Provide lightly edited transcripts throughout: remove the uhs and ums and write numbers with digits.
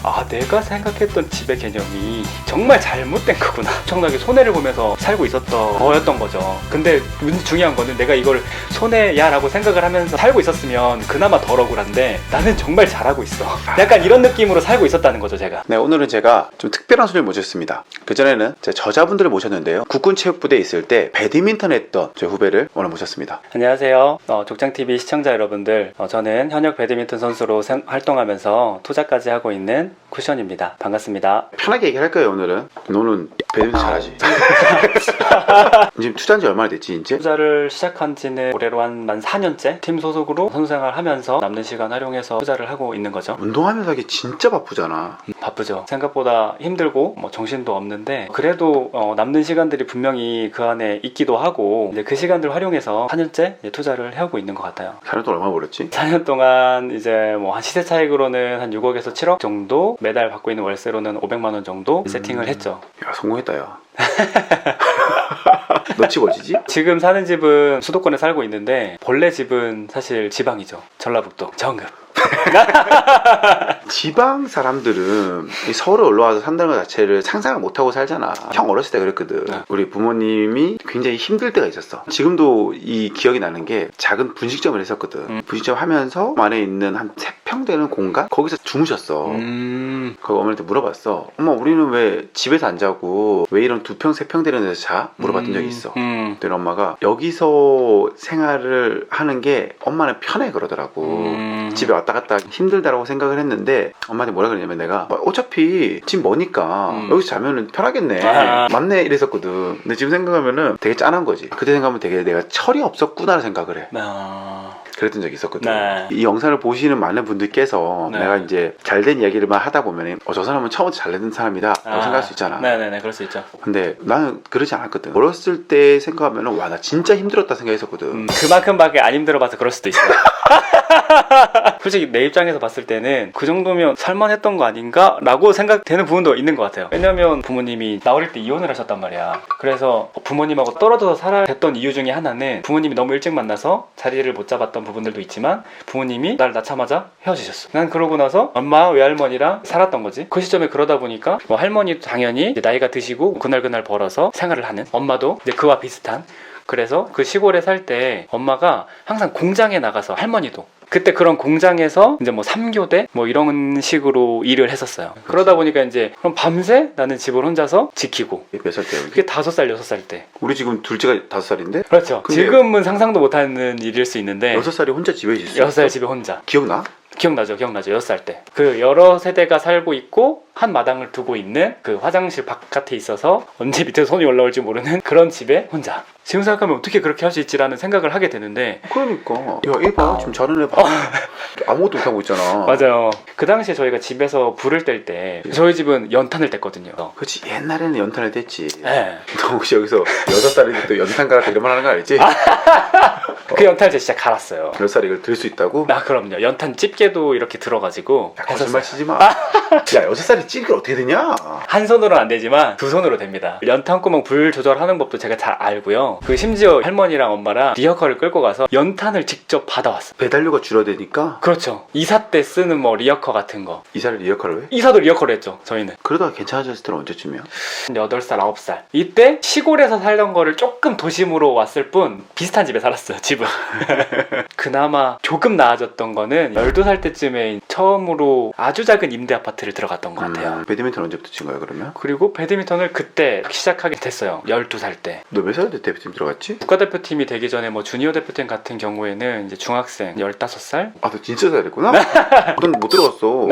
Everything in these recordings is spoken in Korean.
아, 내가 생각했던 집의 개념이 정말 잘못된 거구나. 엄청나게 손해를 보면서 살고 있었던 거였던 거죠. 근데 중요한 거는 내가 이걸 손해야 라고 생각을 하면서 살고 있었으면 그나마 덜 억울한데 나는 정말 잘하고 있어. 약간 이런 느낌으로 살고 있었다는 거죠, 제가. 네, 오늘은 제가 좀 특별한 손님을 모셨습니다. 그전에는 제 저자분들을 모셨는데요. 국군체육부대에 있을 때 배드민턴 했던 제 후배를 오늘 모셨습니다. 안녕하세요. 족장TV 시청자 여러분들. 저는 현역 배드민턴 선수로 활동하면서 투자까지 하고 있는 쿠션입니다. 반갑습니다. 편하게 얘기할 거예요, 오늘은. 너는 배드민턴 잘하지? 지금 투자한 지 얼마나 됐지, 이제? 투자를 시작한 지는 올해로 한 4년째 팀 소속으로 선수생활 하면서 남는 시간 활용해서 투자를 하고 있는 거죠. 운동하면서 하기 진짜 바쁘잖아. 바쁘죠. 생각보다 힘들고 정신도 없는데 그래도 남는 시간들이 분명히 그 안에 있기도 하고 이제 그 시간들 활용해서 4년째 투자를 해오고 있는 것 같아요. 4년 동안 얼마 벌었지? 4년 동안 이제 한 시세 차익으로는 한 6억에서 7억 정도, 매달 받고 있는 월세로는 500만 원 정도 세팅을 했죠. 야, 성공했다, 야. 너 집 어디지? 지금 사는 집은 수도권에 살고 있는데 본래 집은 사실 지방이죠. 전라북도 정읍. 지방 사람들은 이 서울에 올라와서 산다는 것 자체를 상상을 못하고 살잖아. 형 어렸을 때 그랬거든. 우리 부모님이 굉장히 힘들 때가 있었어. 지금도 이 기억이 나는 게 작은 분식점을 했었거든. 분식점 하면서 안에 있는 한 3평 되는 공간? 거기서 주무셨어. 거기 어머니한테 물어봤어. 엄마, 우리는 왜 집에서 안 자고 왜 이런 2평, 3평 되는 데서 자? 물어봤던 적이 있어. 그랬더니 엄마가 여기서 생활을 하는 게 엄마는 편해 그러더라고. 집에 왔다 갔다 힘들다라고 생각을 했는데 엄마한테 뭐라 그러냐면 내가 어차피 집 머니까 여기서 자면은 편하겠네. 맞네 이랬었거든. 근데 지금 생각하면은 되게 짠한 거지. 그때 생각하면 되게 내가 철이 없었구나 생각을 해. 그랬던 적이 있었거든. 네. 이 영상을 보시는 많은 분들께서 네. 내가 이제 잘된 이야기를만 하다 보면 저 사람은 처음부터 잘된 사람이다 라고 생각할 수 있잖아. 네네네, 그럴 수 있죠. 근데 나는 그러지 않았거든. 어렸을 때 생각하면 와, 나 진짜 힘들었다 생각했었거든. 그만큼밖에 안 힘들어봐서 그럴 수도 있어요. 솔직히 내 입장에서 봤을 때는 그 정도면 살만했던 거 아닌가? 라고 생각되는 부분도 있는 것 같아요. 왜냐면 부모님이 나 어릴 때 이혼을 하셨단 말이야. 그래서 부모님하고 떨어져서 살아야 했던 이유 중에 하나는 부모님이 너무 일찍 만나서 자리를 못 잡았던 부분들도 있지만 부모님이 날 낳자마자 헤어지셨어. 난 그러고 나서 엄마, 외할머니랑 살았던 거지. 그 시점에 그러다 보니까 할머니도 당연히 이제 나이가 드시고 그날 벌어서 생활을 하는, 엄마도 이제 그와 비슷한. 그래서 그 시골에 살 때 엄마가 항상 공장에 나가서, 할머니도 그때 그런 공장에서 이제 3교대 이런 식으로 일을 했었어요. 그렇지. 그러다 보니까 이제 그럼 밤새 나는 집을 혼자서 지키고. 몇 살 때? 그게 5살, 6살 때. 우리 지금 둘째가 5살인데? 그렇죠. 지금은 상상도 못하는 일일 수 있는데 6살이 혼자 집에 있었어? 6살 집에 혼자. 기억나? 기억나죠. 6살 때. 그 여러 세대가 살고 있고 한 마당을 두고 있는 그 화장실 바깥에 있어서 언제 밑에서 손이 올라올지 모르는 그런 집에 혼자. 지금 생각하면 어떻게 그렇게 할 수 있지라는 생각을 하게 되는데. 그러니까 야, 얘 봐. 지금 저런 애 봐. 아무것도 못하고 있잖아. 맞아요. 그 당시에 저희가 집에서 불을 뗄 때 저희 집은 연탄을 뗐거든요. 그렇지. 옛날에는 연탄을 뗐지. 네. 너 혹시 여기서 6살인데 또 연탄 갈았다 이런 말 하는 거 알지? 그 연탄을 제가 진짜 갈았어요. 10살이 이걸 들 수 있다고? 그럼요. 연탄 집게도 이렇게 들어가지고. 야, 거짓말 치지 마. 야, 6살이 찌개를 어떻게 되냐? 한 손으로는 안 되지만 두 손으로 됩니다. 연탄구멍 불 조절하는 법도 제가 잘 알고요. 그 심지어 할머니랑 엄마랑 리어커를 끌고 가서 연탄을 직접 받아왔어요. 배달료가 줄어드니까? 그렇죠. 이사 때 쓰는 리어커 같은 거. 이사를 리어커를 해? 이사도 리어커로 했죠, 저희는. 그러다가 괜찮아졌을 때는 언제쯤이야? 8살, 9살. 이때 시골에서 살던 거를 조금 도심으로 왔을 뿐 비슷한 집에 살았어요, 집은. 그나마 조금 나아졌던 거는 12살 때쯤에 처음으로 아주 작은 임대 아파트를 들어갔던 것 같아요. 배드민턴 언제부터 친 거야 그러면? 그리고 배드민턴을 그때 시작하게 됐어요. 12살 때. 너 몇 살 때 데뷔팀 들어갔지? 국가대표팀이 되기 전에 주니어 대표팀 같은 경우에는 이제 중학생 15살? 아, 너 진짜 잘했구나? 넌 못 들어갔어.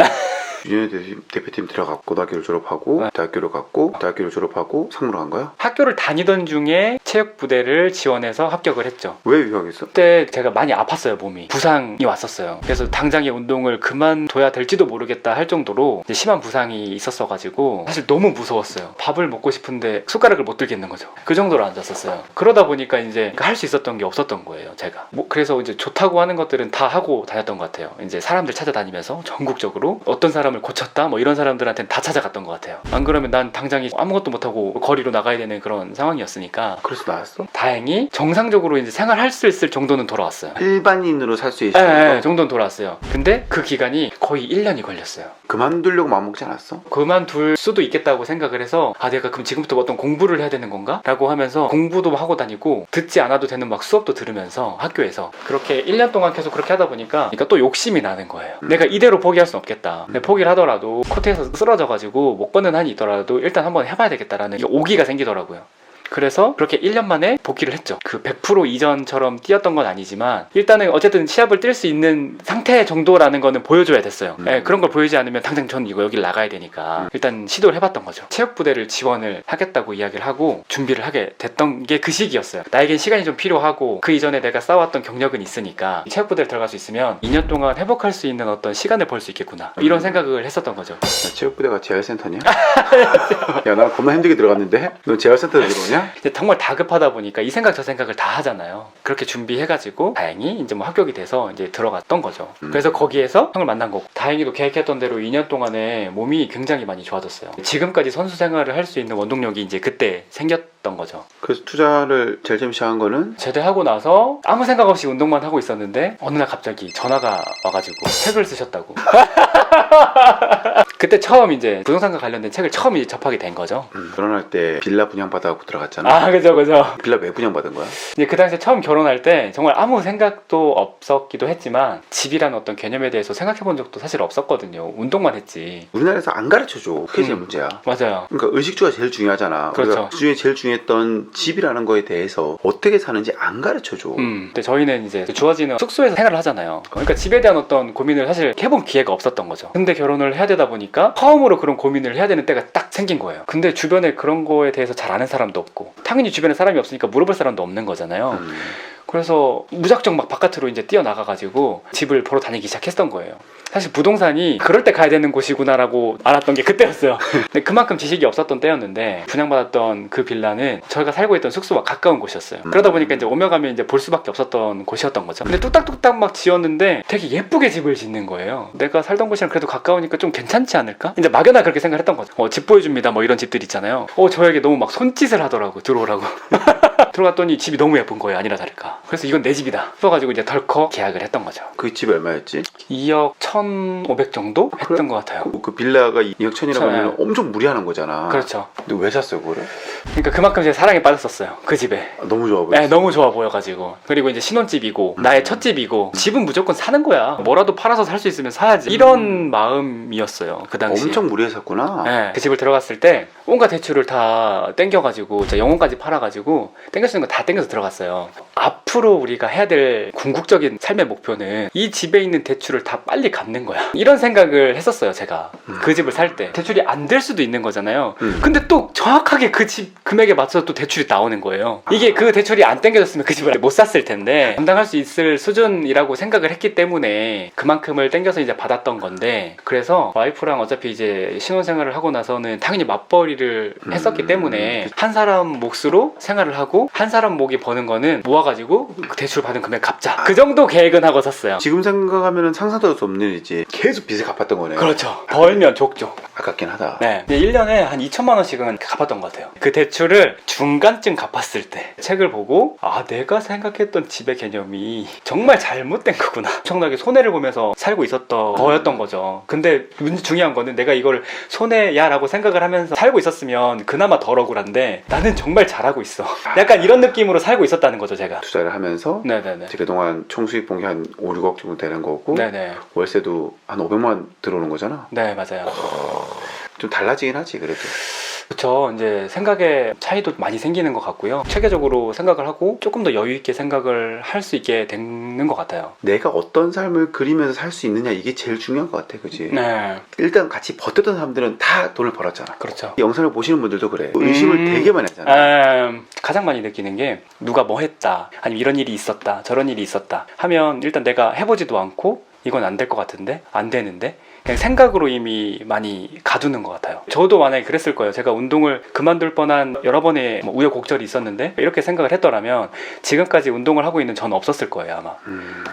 주니어 대표팀 들어갔고 고등학교를 졸업하고 대학교를 갔고 대학교를 졸업하고 상무로 간 거야? 학교를 다니던 중에 체육부대를 지원해서 합격을 했죠. 왜 유학했어? 그때 제가 많이 아팠어요, 몸이. 부상이 왔었어요. 그래서 당장의 운동을 그만둬야 될지도 모르겠다 할 정도로 이제 심한 부상이 있었어가지고 사실 너무 무서웠어요. 밥을 먹고 싶은데 숟가락을 못 들겠는 거죠. 그 정도로 앉았었어요. 그러다 보니까 이제 할 수 있었던 게 없었던 거예요, 제가. 그래서 이제 좋다고 하는 것들은 다 하고 다녔던 것 같아요. 이제 사람들 찾아다니면서 전국적으로 어떤 사람 장애감을 고쳤다 뭐 이런 사람들한테는 다 찾아갔던 것 같아요. 안 그러면 난 당장이 아무것도 못하고 거리로 나가야 되는 그런 상황이었으니까. 그래서 나왔어? 다행히 정상적으로 이제 생활할 수 있을 정도는 돌아왔어요. 일반인으로 살 수 있을 네, 정도는 돌아왔어요. 근데 그 기간이 거의 1년이 걸렸어요. 그만두려고 마음먹지 않았어? 그만둘 수도 있겠다고 생각을 해서 내가 그럼 지금부터 어떤 공부를 해야 되는 건가? 라고 하면서 공부도 하고 다니고 듣지 않아도 되는 막 수업도 들으면서 학교에서 그렇게 1년 동안 계속 그렇게 하다 보니까 그러니까 또 욕심이 나는 거예요. 내가 이대로 포기할 순 없겠다. 근데 포기를 하더라도 코트에서 쓰러져가지고 못 걷는 한이 있더라도 일단 한번 해봐야 되겠다라는 오기가 생기더라고요. 그래서 그렇게 1년 만에 복귀를 했죠. 그 100% 이전처럼 뛰었던 건 아니지만 일단은 어쨌든 시합을 뛸 수 있는 상태 정도라는 거는 보여줘야 됐어요. 네, 그런 걸 보이지 않으면 당장 전 이거 여길 나가야 되니까 일단 시도를 해봤던 거죠. 체육부대를 지원을 하겠다고 이야기를 하고 준비를 하게 됐던 게 그 시기였어요. 나에겐 시간이 좀 필요하고 그 이전에 내가 쌓아왔던 경력은 있으니까 체육부대를 들어갈 수 있으면 2년 동안 회복할 수 있는 어떤 시간을 벌 수 있겠구나 이런 생각을 했었던 거죠. 체육부대가 재활센터냐? 야, 나 겁나 힘들게 들어갔는데? 너 재활센터에 들어오냐? 근데 정말 다급하다 보니까 이 생각 저 생각을 다 하잖아요. 그렇게 준비해가지고 다행히 이제 뭐 합격이 돼서 이제 들어갔던 거죠. 그래서 거기에서 형을 만난 거고 다행히도 계획했던 대로 2년 동안에 몸이 굉장히 많이 좋아졌어요. 지금까지 선수 생활을 할 수 있는 원동력이 이제 그때 생겼던 거죠. 그래서 투자를 제일 처음 시작한 거는? 제대하고 나서 아무 생각 없이 운동만 하고 있었는데 어느 날 갑자기 전화가 와가지고 책을 쓰셨다고. 그때 처음 이제 부동산과 관련된 책을 처음 이제 접하게 된 거죠. 결혼할 때 빌라 분양받아갖고 들어갔잖아. 아, 그죠. 빌라 왜 분양받은 거야? 이제 그 당시에 처음 결혼할 때 정말 아무 생각도 없었기도 했지만 집이라는 어떤 개념에 대해서 생각해 본 적도 사실 없었거든요. 운동만 했지. 우리나라에서 안 가르쳐줘. 그게 제일 문제야. 맞아요. 그러니까 의식주가 제일 중요하잖아. 그렇죠. 우리가 그 중에 제일 중요했던 집이라는 거에 대해서 어떻게 사는지 안 가르쳐줘. 근데 저희는 이제 주어지는 숙소에서 생활을 하잖아요. 그러니까 집에 대한 어떤 고민을 사실 해본 기회가 없었던 거죠. 근데 결혼을 해야 되다 보니까 처음으로 그런 고민을 해야 되는 때가 딱 생긴 거예요. 근데 주변에 그런 거에 대해서 잘 아는 사람도 없고 당연히 주변에 사람이 없으니까 물어볼 사람도 없는 거잖아요. 그래서 무작정 막 바깥으로 이제 뛰어나가가지고 집을 보러 다니기 시작했던 거예요. 사실 부동산이 그럴 때 가야 되는 곳이구나라고 알았던 게 그때였어요. 근데 그만큼 지식이 없었던 때였는데 분양받았던 그 빌라는 저희가 살고 있던 숙소와 가까운 곳이었어요. 그러다 보니까 이제 오며 가며 이제 볼 수밖에 없었던 곳이었던 거죠. 근데 뚝딱뚝딱 막 지었는데 되게 예쁘게 집을 짓는 거예요. 내가 살던 곳이랑 그래도 가까우니까 좀 괜찮지 않을까? 이제 막연하 그렇게 생각을 했던 거죠. 집 보여줍니다 뭐 이런 집들 있잖아요. 저에게 너무 막 손짓을 하더라고 들어오라고. 들어갔더니 집이 너무 예쁜 거예요. 아니라 다를까. 그래서 이건 내 집이다 싶어가지고 이제 덜컥 계약을 했던 거죠. 그 집이 얼마였지? 2억 1,500 정도 했던 것 같아요. 그 빌라가 2억 1천이라고 하면 네. 엄청 무리하는 거잖아. 그렇죠. 근데 왜 샀어요 그거를? 그러니까 그만큼 제 사랑에 빠졌었어요. 그 집에. 너무 좋아 보였어. 네, 너무 좋아 보여가지고. 그리고 이제 신혼집이고 나의 첫 집이고 집은 무조건 사는 거야. 뭐라도 팔아서 살 수 있으면 사야지. 이런 마음이었어요. 그 당시. 엄청 무리해서 샀구나. 네, 그 집을 들어갔을 때 온갖 대출을 다 땡겨가지고 진짜 영혼까지 팔아가지고 땡길 수 있는 거 다 땡겨서 들어갔어요. 앞으로 우리가 해야 될 궁극적인 삶의 목표는 이 집에 있는 대출을 다 빨리 갚는 거야. 이런 생각을 했었어요. 제가 그 집을 살 때 대출이 안 될 수도 있는 거잖아요. 근데 또 정확하게 그 집 금액에 맞춰서 또 대출이 나오는 거예요. 이게 그 대출이 안 땡겨졌으면 그 집을 못 샀을 텐데 감당할 수 있을 수준이라고 생각을 했기 때문에 그만큼을 땡겨서 이제 받았던 건데, 그래서 와이프랑 어차피 이제 신혼생활을 하고 나서는 당연히 맞벌이를 했었기 때문에 한 사람 몫으로 생활을 하고 한 사람 몫이 버는 거는 모아가지고 그 대출 받은 금액 갚자, 그 정도 계획은 하고 샀어요. 지금 생각하면 상상도 할 수 없는 일이지. 계속 빚을 갚았던 거네. 그렇죠. 벌면 족족. 아깝긴 하다. 네, 1년에 한 2천만 원씩은 갚았던 것 같아요. 그 대출을 중간쯤 갚았을 때 책을 보고 내가 생각했던 집의 개념이 정말 잘못된 거구나. 엄청나게 손해를 보면서 살고 있었던 거였던 거죠. 근데 중요한 거는 내가 이걸 손해야 라고 생각을 하면서 살고 있었으면 그나마 덜 억울한데 나는 정말 잘하고 있어. 약간 이런 느낌으로 살고 있었다는 거죠, 제가. 투자를 하면서 네네네. 그동안 총 수익 본 게 한 5, 6억 정도 되는 거고, 네네. 월세도 한 500만 원 들어오는 거잖아. 네, 맞아요. 좀 달라지긴 하지 그래도. 그렇죠. 이제 생각에 차이도 많이 생기는 것 같고요. 체계적으로 생각을 하고 조금 더 여유 있게 생각을 할 수 있게 되는 것 같아요. 내가 어떤 삶을 그리면서 살 수 있느냐, 이게 제일 중요한 것 같아, 그지? 네, 일단 같이 버텼던 사람들은 다 돈을 벌었잖아. 그렇죠. 영상을 보시는 분들도 그래. 의심을 되게 많이 하잖아. 가장 많이 느끼는 게 누가 뭐 했다, 아니면 이런 일이 있었다, 저런 일이 있었다 하면 일단 내가 해보지도 않고 이건 안 될 것 같은데, 안 되는데, 그냥 생각으로 이미 많이 가두는 것 같아요. 저도 만약에 그랬을 거예요. 제가 운동을 그만둘 뻔한 여러 번의 뭐 우여곡절이 있었는데 이렇게 생각을 했더라면 지금까지 운동을 하고 있는 저는 없었을 거예요 아마.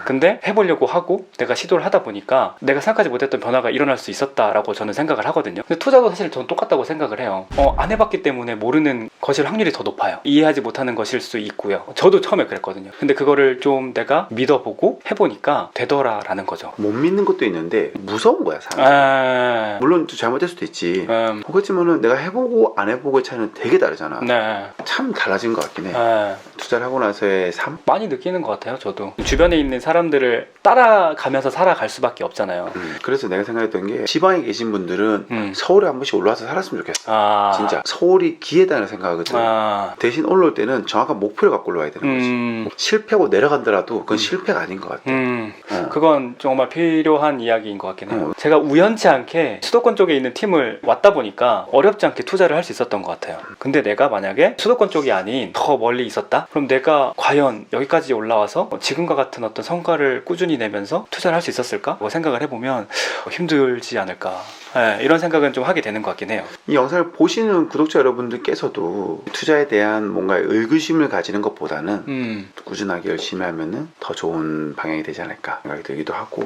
근데 해보려고 하고 내가 시도를 하다 보니까 내가 생각하지 못했던 변화가 일어날 수 있었다라고 저는 생각을 하거든요. 근데 투자도 사실 저는 똑같다고 생각을 해요. 안 해봤기 때문에 모르는 것일 확률이 더 높아요. 이해하지 못하는 것일 수 있고요. 저도 처음에 그랬거든요. 근데 그거를 좀 내가 믿어보고 해보니까 되더라라는 거죠. 못 믿는 것도 있는데 무서운 거야 사람. 물론 또 잘못될 수도 있지. 그렇지만은 내가 해보고 안 해보고의 차이는 되게 다르잖아. 네. 참 달라진 것 같긴 해. 투자를 하고 나서의 삶? 많이 느끼는 것 같아요. 저도 주변에 있는 사람들을 따라가면서 살아갈 수밖에 없잖아요. 그래서 내가 생각했던 게 지방에 계신 분들은 서울에 한 번씩 올라와서 살았으면 좋겠어. 진짜 서울이 기회다는 생각하거든. 대신 올라올 때는 정확한 목표를 갖고 올라와야 되는 거지. 실패하고 내려간다라도 그건 실패가 아닌 것 같아. 그건 정말 필요한 이야기인 것 같긴 해요. 제가 우연치 않게 수도권 쪽에 있는 팀을 왔다 보니까 어렵지 않게 투자를 할 수 있었던 것 같아요. 근데 내가 만약에 수도권 쪽이 아닌 더 멀리 있었다? 그럼 내가 과연 여기까지 올라와서 지금과 같은 어떤 성과를 꾸준히 내면서 투자를 할 수 있었을까? 생각을 해보면 힘들지 않을까. 이런 생각은 좀 하게 되는 것 같긴 해요. 이 영상을 보시는 구독자 여러분들께서도 투자에 대한 뭔가 의구심을 가지는 것보다는 꾸준하게 열심히 하면은 더 좋은 방향이 되지 않을까 생각이 들기도 하고.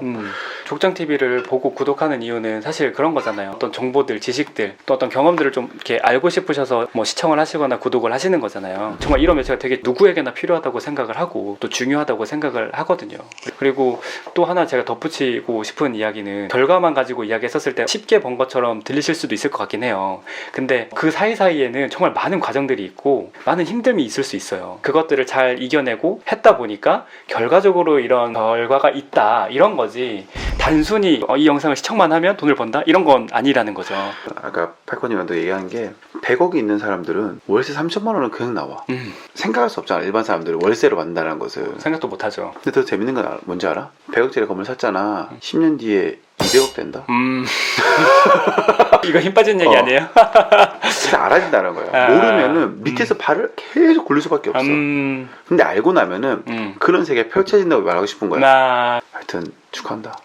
족장TV를 보고 구독하는 이유는 사실 그런 거잖아요. 어떤 정보들, 지식들, 또 어떤 경험들을 좀 이렇게 알고 싶으셔서 뭐 시청을 하시거나 구독을 하시는 거잖아요. 정말 이런 매체가 되게 누구에게나 필요하다고 생각을 하고 또 중요하다고 생각을 하거든요. 그리고 또 하나 제가 덧붙이고 싶은 이야기는 결과만 가지고 이야기했었을 때 쉽게 번 것처럼 들리실 수도 있을 것 같긴 해요. 근데 그 사이사이에는 정말 많은 과정들이 있고 많은 힘듦이 있을 수 있어요. 그것들을 잘 이겨내고 했다 보니까 결과적으로 이런 결과가 있다 이런 거지, 단순히 이 영상을 시청만 하면 돈을 번다 이런 건 아니라는 거죠. 아까 팔코님한테 얘기한 게 100억이 있는 사람들은 월세 3천만 원은 그냥 나와. 생각할 수 없잖아. 일반 사람들은 월세로 받는다는 것을 생각도 못하죠. 근데 더 재밌는 건 뭔지 알아? 100억짜리 건물 샀잖아. 10년 뒤에 200억 된다? 이거 힘 빠진 얘기 아니에요? 진짜 알아야 된다는 거야. 모르면은 밑에서 발을 계속 굴릴 수밖에 없어. 근데 알고 나면은 그런 세계가 펼쳐진다고 말하고 싶은 거야. 하여튼 축하한다.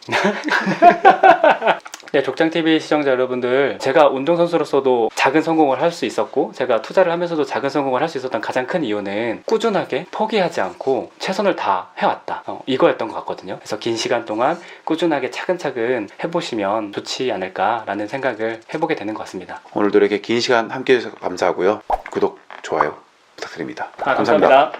네, 족장TV 시청자 여러분들, 제가 운동선수로서도 작은 성공을 할 수 있었고 제가 투자를 하면서도 작은 성공을 할 수 있었던 가장 큰 이유는 꾸준하게 포기하지 않고 최선을 다 해왔다, 이거였던 것 같거든요. 그래서 긴 시간 동안 꾸준하게 차근차근 해보시면 좋지 않을까라는 생각을 해보게 되는 것 같습니다. 오늘도 이렇게 긴 시간 함께 해주셔서 감사하고요. 구독, 좋아요 부탁드립니다. 감사합니다.